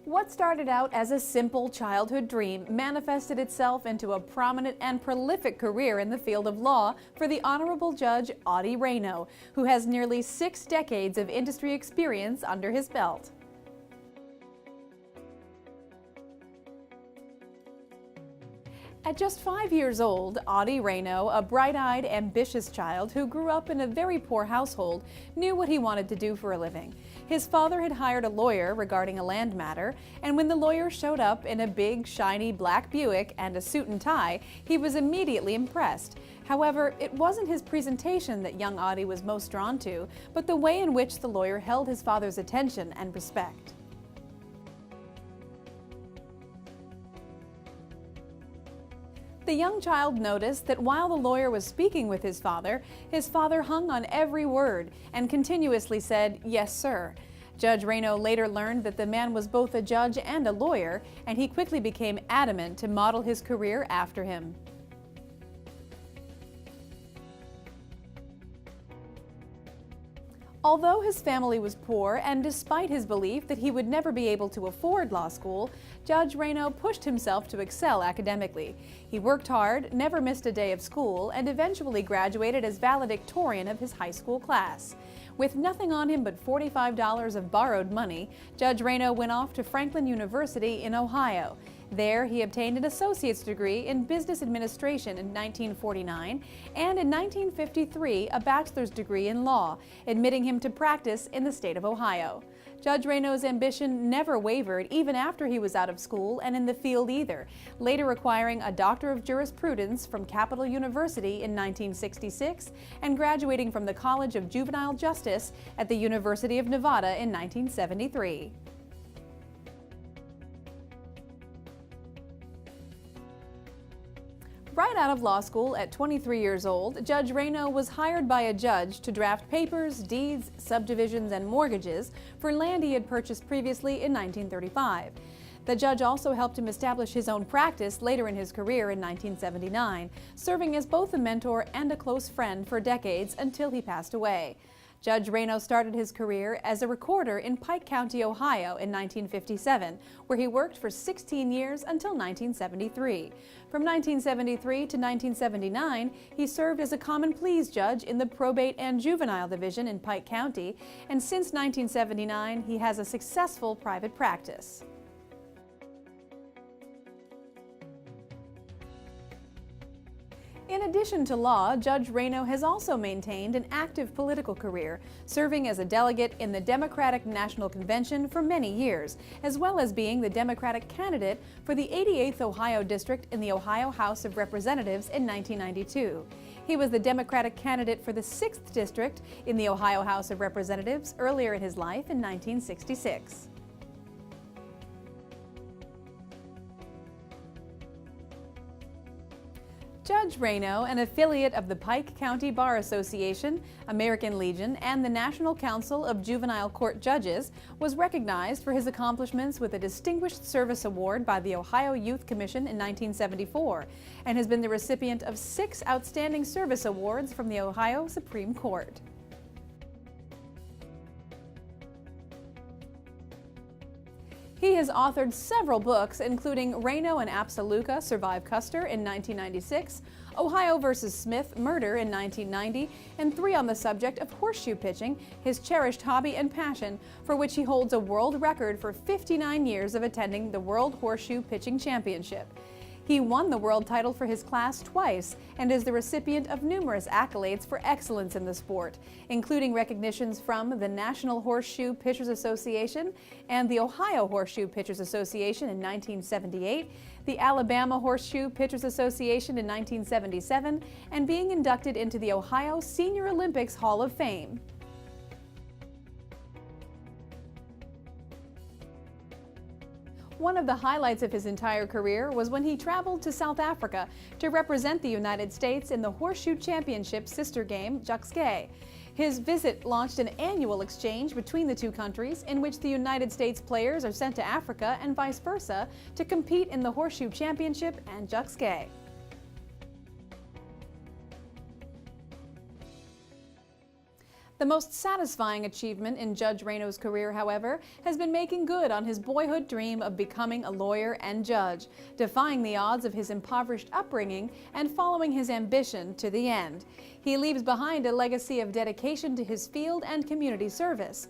What started out as a simple childhood dream manifested itself into a prominent and prolific career in the field of law for the Honorable Judge Ottie Reno, who has nearly 6 decades of industry experience under his belt. At just 5 years old, Ottie Reno, a bright-eyed, ambitious child who grew up in a very poor household, knew what he wanted to do for a living. His father had hired a lawyer regarding a land matter, and when the lawyer showed up in a big, shiny black Buick and a suit and tie, he was immediately impressed. However, it wasn't his presentation that young Ottie was most drawn to, but the way in which the lawyer held his father's attention and respect. The young child noticed that while the lawyer was speaking with his father hung on every word and continuously said, "Yes, sir." Judge Reno later learned that the man was both a judge and a lawyer, and he quickly became adamant to model his career after him. Although his family was poor, and despite his belief that he would never be able to afford law school, Judge Reno pushed himself to excel academically. He worked hard, never missed a day of school, and eventually graduated as valedictorian of his high school class. With nothing on him but $45 of borrowed money, Judge Reno went off to Franklin University in Ohio. There, he obtained an associate's degree in business administration in 1949 and in 1953 a bachelor's degree in law, admitting him to practice in the state of Ohio. Judge Reno's ambition never wavered even after he was out of school and in the field either, later acquiring a Doctor of Jurisprudence from Capital University in 1966 and graduating from the College of Juvenile Justice at the University of Nevada in 1973. Right out of law school at 23 years old, Judge Reno was hired by a judge to draft papers, deeds, subdivisions, and mortgages for land he had purchased previously in 1935. The judge also helped him establish his own practice later in his career in 1979, serving as both a mentor and a close friend for decades until he passed away. Judge Reno started his career as a recorder in Pike County, Ohio in 1957, where he worked for 16 years until 1973. From 1973 to 1979, he served as a common pleas judge in the probate and juvenile division in Pike County, and since 1979, he has a successful private practice. In addition to law, Judge Reno has also maintained an active political career, serving as a delegate in the Democratic National Convention for many years, as well as being the Democratic candidate for the 88th Ohio District in the Ohio House of Representatives in 1992. He was the Democratic candidate for the 6th District in the Ohio House of Representatives earlier in his life in 1966. Judge Reno, an affiliate of the Pike County Bar Association, American Legion, and the National Council of Juvenile Court Judges, was recognized for his accomplishments with a Distinguished Service Award by the Ohio Youth Commission in 1974, and has been the recipient of 6 Outstanding Service Awards from the Ohio Supreme Court. He has authored several books, including Reno and Absoluca Survive Custer in 1996, Ohio v. Smith Murder in 1990, and 3 on the subject of horseshoe pitching, his cherished hobby and passion, for which he holds a world record for 59 years of attending the World Horseshoe Pitching Championship. He won the world title for his class twice and is the recipient of numerous accolades for excellence in the sport, including recognitions from the National Horseshoe Pitchers Association and the Ohio Horseshoe Pitchers Association in 1978, the Alabama Horseshoe Pitchers Association in 1977, and being inducted into the Ohio Senior Olympics Hall of Fame. One of the highlights of his entire career was when he traveled to South Africa to represent the United States in the Horseshoe Championship sister game, Jukskei. His visit launched an annual exchange between the two countries in which the United States players are sent to Africa and vice versa to compete in the Horseshoe Championship and Jukskei. The most satisfying achievement in Judge Reno's career, however, has been making good on his boyhood dream of becoming a lawyer and judge, defying the odds of his impoverished upbringing and following his ambition to the end. He leaves behind a legacy of dedication to his field and community service.